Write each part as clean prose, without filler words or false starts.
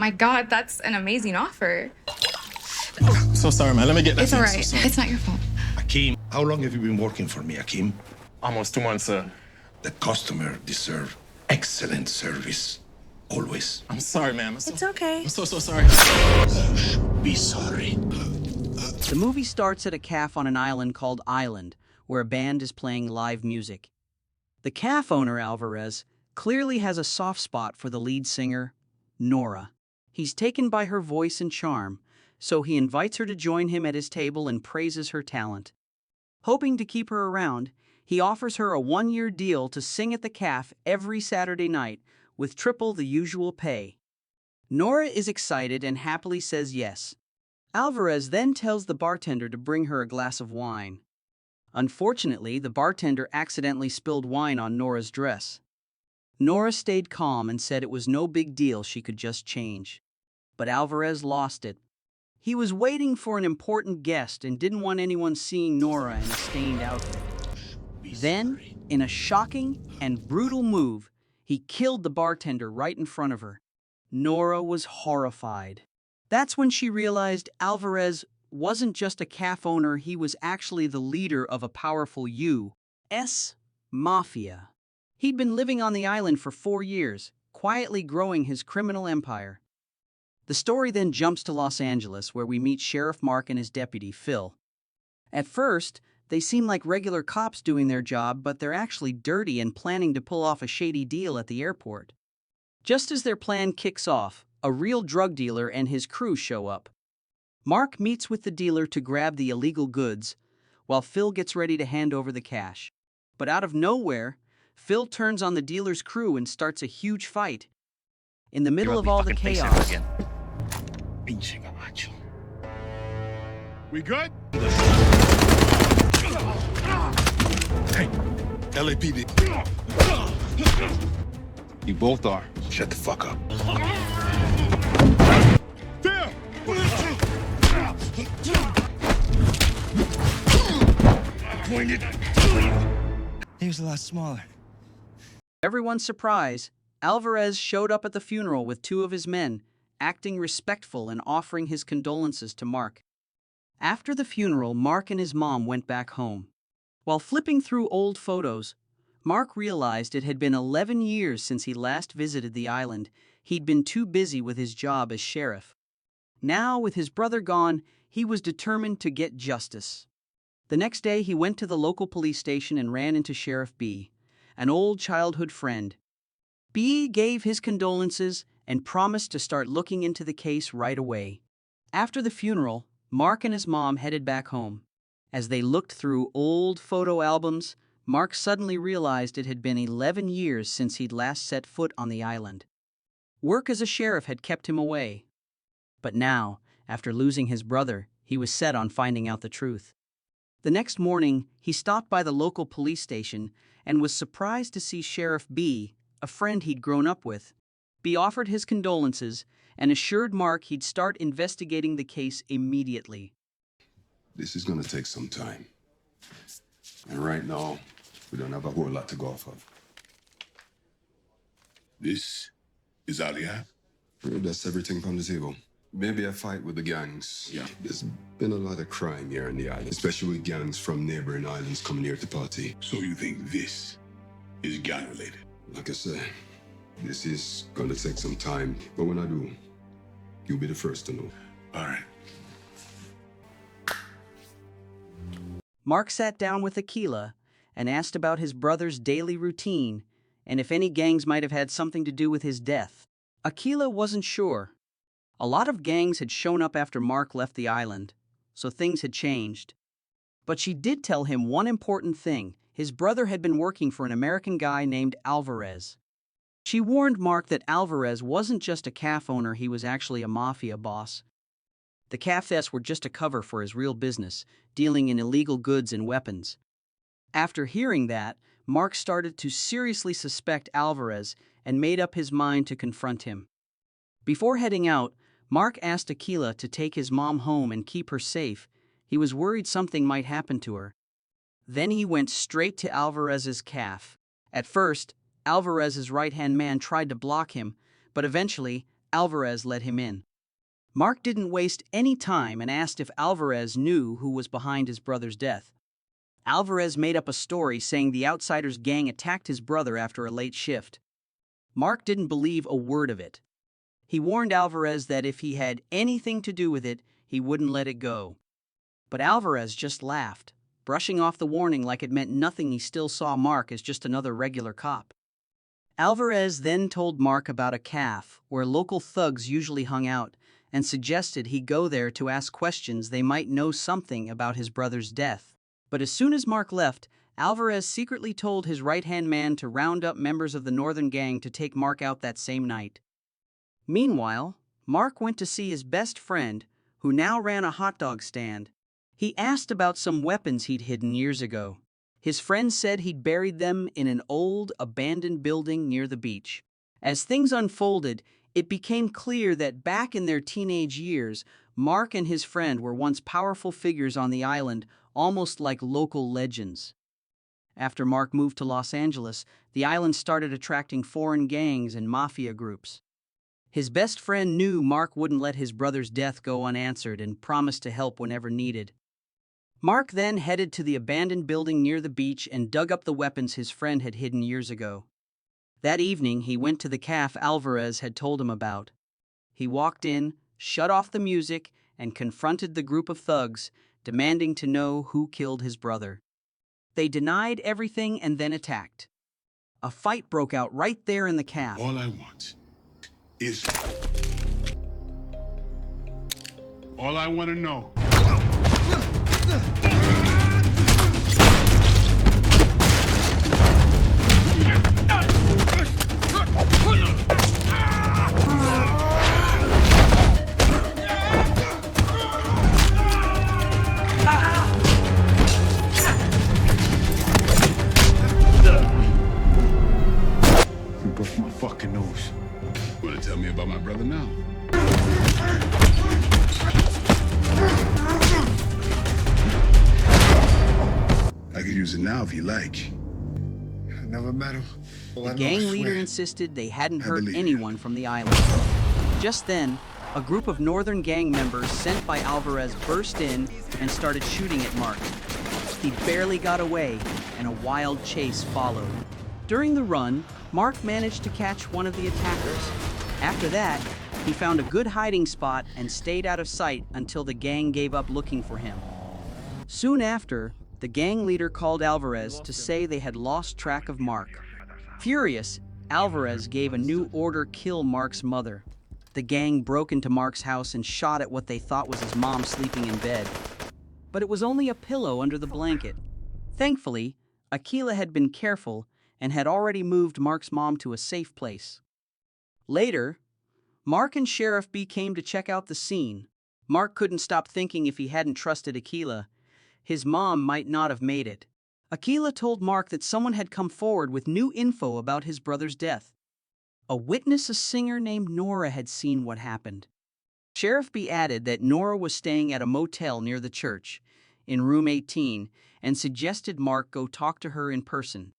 my God, that's an amazing offer. So sorry, man. Let me get that. It's all thing. right. So sorry. It's not your fault. Akeem, how long have you been working for me, Akeem? Almost 2 months, sir. The customer deserve excellent service. Always. I'm sorry, ma'am. It's okay. I'm so sorry. Be sorry. The movie starts at a cafe on an island called Island, where a band is playing live music. The cafe owner, Alvarez, clearly has a soft spot for the lead singer, Nora. He's taken by her voice and charm, so he invites her to join him at his table and praises her talent. Hoping to keep her around, he offers her a 1-year deal to sing at the cafe every Saturday night with triple the usual pay. Nora is excited and happily says yes. Alvarez then tells the bartender to bring her a glass of wine. Unfortunately, the bartender accidentally spilled wine on Nora's dress. Nora stayed calm and said it was no big deal, she could just change. But Alvarez lost it. He was waiting for an important guest and didn't want anyone seeing Nora in a stained outfit. Then, in a shocking and brutal move, he killed the bartender right in front of her. Nora was horrified. That's when she realized Alvarez wasn't just a cafe owner, he was actually the leader of a powerful U.S. Mafia. He'd been living on the island for 4 years, quietly growing his criminal empire. The story then jumps to Los Angeles, where we meet Sheriff Mark and his deputy, Phil. At first, they seem like regular cops doing their job, but they're actually dirty and planning to pull off a shady deal at the airport. Just as their plan kicks off, a real drug dealer and his crew show up. Mark meets with the dealer to grab the illegal goods, while Phil gets ready to hand over the cash. But out of nowhere, Phil turns on the dealer's crew and starts a huge fight. In the middle of all the chaos, We good? Hey, LAPD. You both are. Shut the fuck up. There! Pointed. He was a lot smaller. everyone's surprise, Alvarez showed up at the funeral with 2 of his men, acting respectful and offering his condolences to Mark. After the funeral, Mark and his mom went back home. While flipping through old photos, Mark realized it had been 11 years since he last visited the island. He'd been too busy with his job as sheriff. Now, with his brother gone, he was determined to get justice. The next day, he went to the local police station and ran into Sheriff B, an old childhood friend. B gave his condolences and promised to start looking into the case right away. After the funeral, Mark and his mom headed back home. As they looked through old photo albums, Mark suddenly realized it had been 11 years since he'd last set foot on the island. Work as a sheriff had kept him away. But now, after losing his brother, he was set on finding out the truth. The next morning, he stopped by the local police station and was surprised to see Sheriff B, a friend he'd grown up with. B offered his condolences and assured Mark he'd start investigating the case immediately. This is gonna take some time. And right now, we don't have a whole lot to go off of. This is all you have? That's everything from the table. Maybe a fight with the gangs. Yeah. There's been a lot of crime here in the island, especially with gangs from neighboring islands coming here to party. So you think this is gang related? Like I said, this is gonna take some time, but when I do, you'll be the first to know. All right. Mark sat down with Aquila and asked about his brother's daily routine and if any gangs might have had something to do with his death. Aquila wasn't sure. A lot of gangs had shown up after Mark left the island, so things had changed. But she did tell him one important thing. His brother had been working for an American guy named Alvarez. She warned Mark that Alvarez wasn't just a cafe owner, he was actually a mafia boss. The cafes were just a cover for his real business, dealing in illegal goods and weapons. After hearing that, Mark started to seriously suspect Alvarez and made up his mind to confront him. Before heading out, Mark asked Aquila to take his mom home and keep her safe. He was worried something might happen to her. Then he went straight to Alvarez's cafe. At first, Alvarez's right-hand man tried to block him, but eventually, Alvarez let him in. Mark didn't waste any time and asked if Alvarez knew who was behind his brother's death. Alvarez made up a story saying the Outsiders gang attacked his brother after a late shift. Mark didn't believe a word of it. He warned Alvarez that if he had anything to do with it, he wouldn't let it go. But Alvarez just laughed, brushing off the warning like it meant nothing. He still saw Mark as just another regular cop. Alvarez then told Mark about a cafe where local thugs usually hung out and suggested he go there to ask questions. They might know something about his brother's death. But as soon as Mark left, Alvarez secretly told his right-hand man to round up members of the Northern gang to take Mark out that same night. Meanwhile, Mark went to see his best friend, who now ran a hot dog stand. He asked about some weapons he'd hidden years ago. His friend said he'd buried them in an old, abandoned building near the beach. As things unfolded, it became clear that back in their teenage years, Mark and his friend were once powerful figures on the island, almost like local legends. After Mark moved to Los Angeles, the island started attracting foreign gangs and mafia groups. His best friend knew Mark wouldn't let his brother's death go unanswered and promised to help whenever needed. Mark then headed to the abandoned building near the beach and dug up the weapons his friend had hidden years ago. That evening, he went to the cafe Alvarez had told him about. He walked in, shut off the music, and confronted the group of thugs, demanding to know who killed his brother. They denied everything and then attacked. A fight broke out right there in the cafe. All I want is... All I want to know. You broke my fucking nose. Want to tell me about my brother now? I could use it now if you like. I never met him. The gang leader insisted they hadn't hurt anyone from the island. Just then, a group of Northern gang members sent by Alvarez burst in and started shooting at Mark. He barely got away, and a wild chase followed. During the run, Mark managed to catch one of the attackers. After that, he found a good hiding spot and stayed out of sight until the gang gave up looking for him. Soon after, the gang leader called Alvarez to say they had lost track of Mark. Furious, Alvarez gave a new order: kill Mark's mother. The gang broke into Mark's house and shot at what they thought was his mom sleeping in bed. But it was only a pillow under the blanket. Thankfully, Aquila had been careful and had already moved Mark's mom to a safe place. Later, Mark and Sheriff B came to check out the scene. Mark couldn't stop thinking if he hadn't trusted Aquila, his mom might not have made it. Aquila told Mark that someone had come forward with new info about his brother's death. A witness, a singer named Nora, had seen what happened. Sheriff B added that Nora was staying at a motel near the church, in room 18, and suggested Mark go talk to her in person.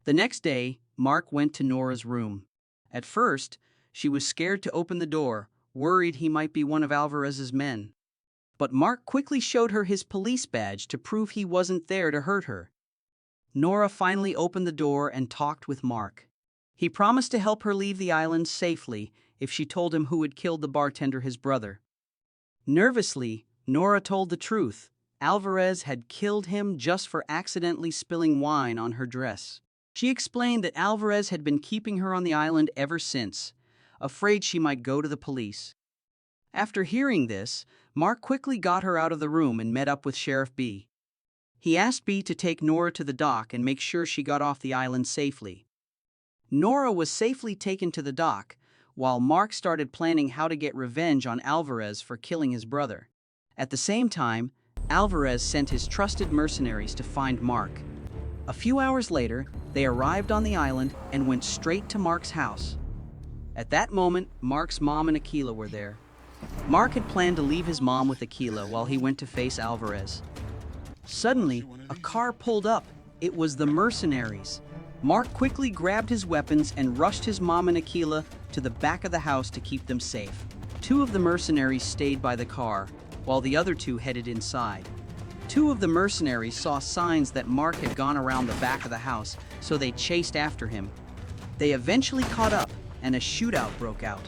The next day, Mark went to Nora's room. At first, she was scared to open the door, worried he might be one of Alvarez's men. But Mark quickly showed her his police badge to prove he wasn't there to hurt her. Nora finally opened the door and talked with Mark. He promised to help her leave the island safely if she told him who had killed the bartender, his brother. Nervously, Nora told the truth. Alvarez had killed him just for accidentally spilling wine on her dress. She explained that Alvarez had been keeping her on the island ever since, afraid she might go to the police. After hearing this, Mark quickly got her out of the room and met up with Sheriff B. He asked B to take Nora to the dock and make sure she got off the island safely. Nora was safely taken to the dock, while Mark started planning how to get revenge on Alvarez for killing his brother. At the same time, Alvarez sent his trusted mercenaries to find Mark. A few hours later, they arrived on the island and went straight to Mark's house. At that moment, Mark's mom and Aquila were there. Mark had planned to leave his mom with Aquila while he went to face Alvarez. Suddenly, a car pulled up. It was the Mercenaries. Mark quickly grabbed his weapons and rushed his mom and Aquila to the back of the house to keep them safe. Two of the mercenaries stayed by the car, while the other two headed inside. Two of the mercenaries saw signs that Mark had gone around the back of the house, so they chased after him. They eventually caught up, and a shootout broke out.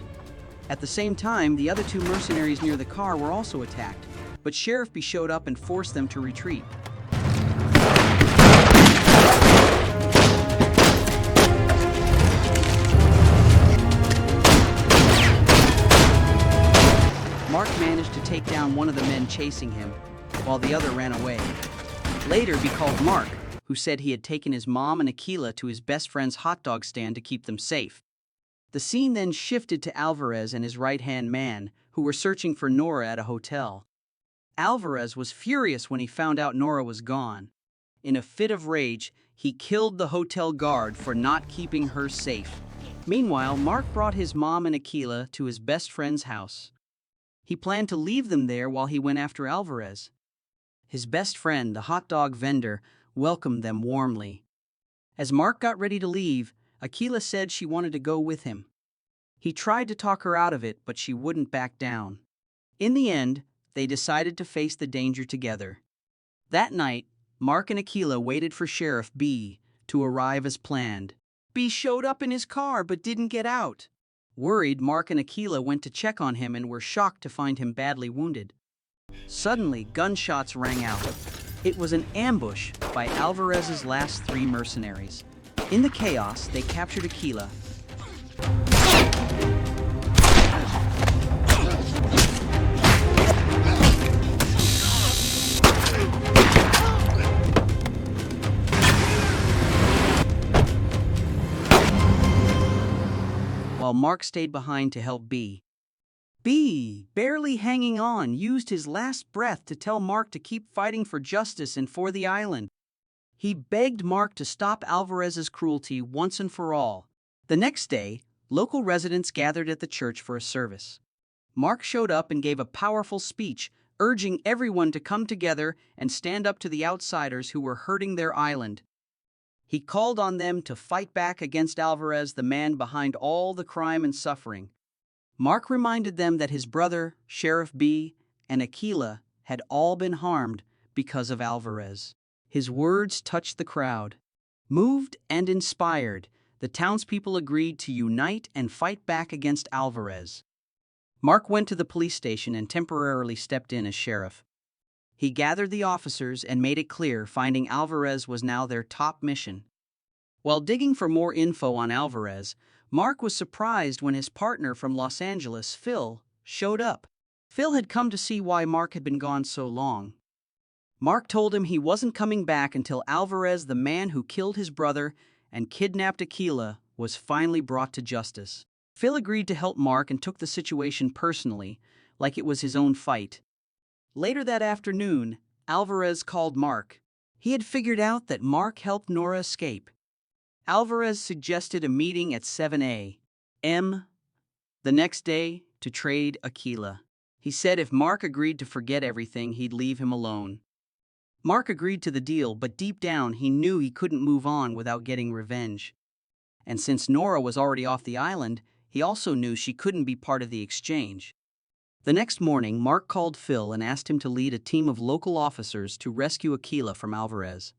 At the same time, the other two mercenaries near the car were also attacked, but Sheriff B showed up and forced them to retreat. Mark managed to take down one of the men chasing him, while the other ran away. Later, B called Mark, who said he had taken his mom and Aquila to his best friend's hot dog stand to keep them safe. The scene then shifted to Alvarez and his right-hand man, who were searching for Nora at a hotel. Alvarez was furious when he found out Nora was gone. In a fit of rage, he killed the hotel guard for not keeping her safe. Meanwhile, Mark brought his mom and Aquila to his best friend's house. He planned to leave them there while he went after Alvarez. His best friend, the hot dog vendor, welcomed them warmly. As Mark got ready to leave, Aquila said she wanted to go with him. He tried to talk her out of it, but she wouldn't back down. In the end, they decided to face the danger together. That night, Mark and Aquila waited for Sheriff B to arrive as planned. B showed up in his car but didn't get out. Worried, Mark and Aquila went to check on him and were shocked to find him badly wounded. Suddenly, gunshots rang out. It was an ambush by Alvarez's last three mercenaries. In the chaos, they captured Aquila. While Mark stayed behind to help B. B, barely hanging on, used his last breath to tell Mark to keep fighting for justice and for the island. He begged Mark to stop Alvarez's cruelty once and for all. The next day, local residents gathered at the church for a service. Mark showed up and gave a powerful speech, urging everyone to come together and stand up to the outsiders who were hurting their island. He called on them to fight back against Alvarez, the man behind all the crime and suffering. Mark reminded them that his brother, Sheriff B, and Aquila had all been harmed because of Alvarez. His words touched the crowd. Moved and inspired, the townspeople agreed to unite and fight back against Alvarez. Mark went to the police station and temporarily stepped in as sheriff. He gathered the officers and made it clear finding Alvarez was now their top mission. While digging for more info on Alvarez, Mark was surprised when his partner from Los Angeles, Phil, showed up. Phil had come to see why Mark had been gone so long. Mark told him he wasn't coming back until Alvarez, the man who killed his brother and kidnapped Aquila, was finally brought to justice. Phil agreed to help Mark and took the situation personally, like it was his own fight. Later that afternoon, Alvarez called Mark. He had figured out that Mark helped Nora escape. Alvarez suggested a meeting at 7 a.m. the next day to trade Aquila. He said if Mark agreed to forget everything, he'd leave him alone. Mark agreed to the deal, but deep down he knew he couldn't move on without getting revenge. And since Nora was already off the island, he also knew she couldn't be part of the exchange. The next morning, Mark called Phil and asked him to lead a team of local officers to rescue Aquila from Alvarez.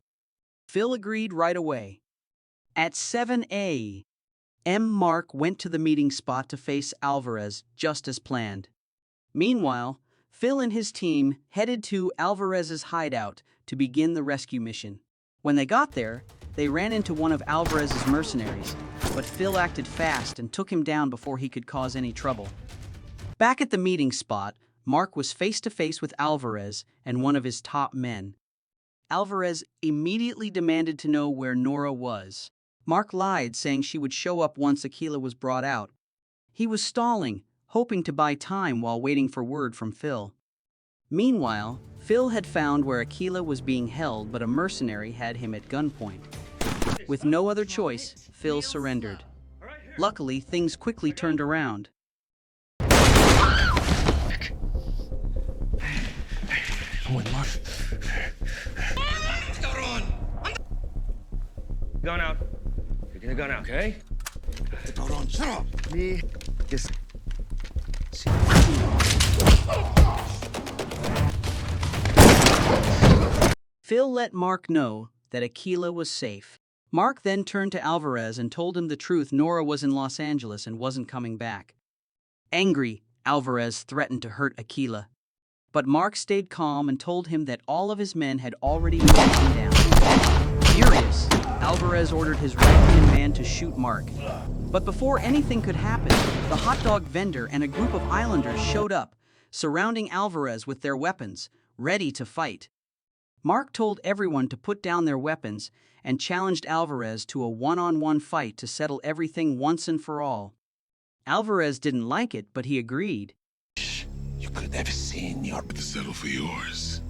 Phil agreed right away. At 7 a.m., Mark went to the meeting spot to face Alvarez, just as planned. Meanwhile, Phil and his team headed to Alvarez's hideout to begin the rescue mission. When they got there, they ran into one of Alvarez's mercenaries, but Phil acted fast and took him down before he could cause any trouble. Back at the meeting spot, Mark was face-to-face with Alvarez and one of his top men. Alvarez immediately demanded to know where Nora was. Mark lied, saying she would show up once Aquila was brought out. He was stalling, hoping to buy time while waiting for word from Phil. Meanwhile, Phil had found where Aquila was being held, but a mercenary had him at gunpoint. With no other choice, Phil surrendered. Luckily, things quickly turned around. I'm with Mark. Gun out. Taking the gun out, okay? Hold on, shut up. Me is. Phil let Mark know that Aquila was safe. Mark then turned to Alvarez and told him the truth. Nora was in Los Angeles and wasn't coming back. Angry, Alvarez threatened to hurt Aquila. But Mark stayed calm and told him that all of his men had already moved him down. Furious, Alvarez ordered his right-hand man to shoot Mark. But before anything could happen, the hot dog vendor and a group of islanders showed up, surrounding Alvarez with their weapons, ready to fight. Mark told everyone to put down their weapons and challenged Alvarez to a one-on-one fight to settle everything once and for all. Alvarez didn't like it, but he agreed. You could have seen your. To settle for yours.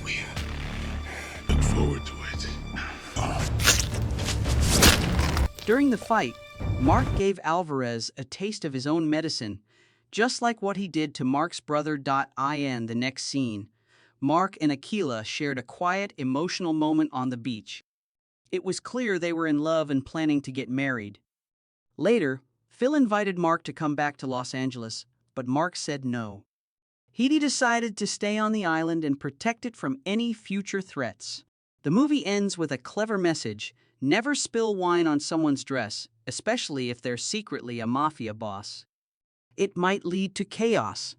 We look forward to it. During the fight, Mark gave Alvarez a taste of his own medicine, just like what he did to Mark's brother. In the next scene, Mark and Aquila shared a quiet, emotional moment on the beach. It was clear they were in love and planning to get married. Later, Phil invited Mark to come back to Los Angeles, but Mark said no. He decided to stay on the island and protect it from any future threats. The movie ends with a clever message: never spill wine on someone's dress, especially if they're secretly a mafia boss. It might lead to chaos.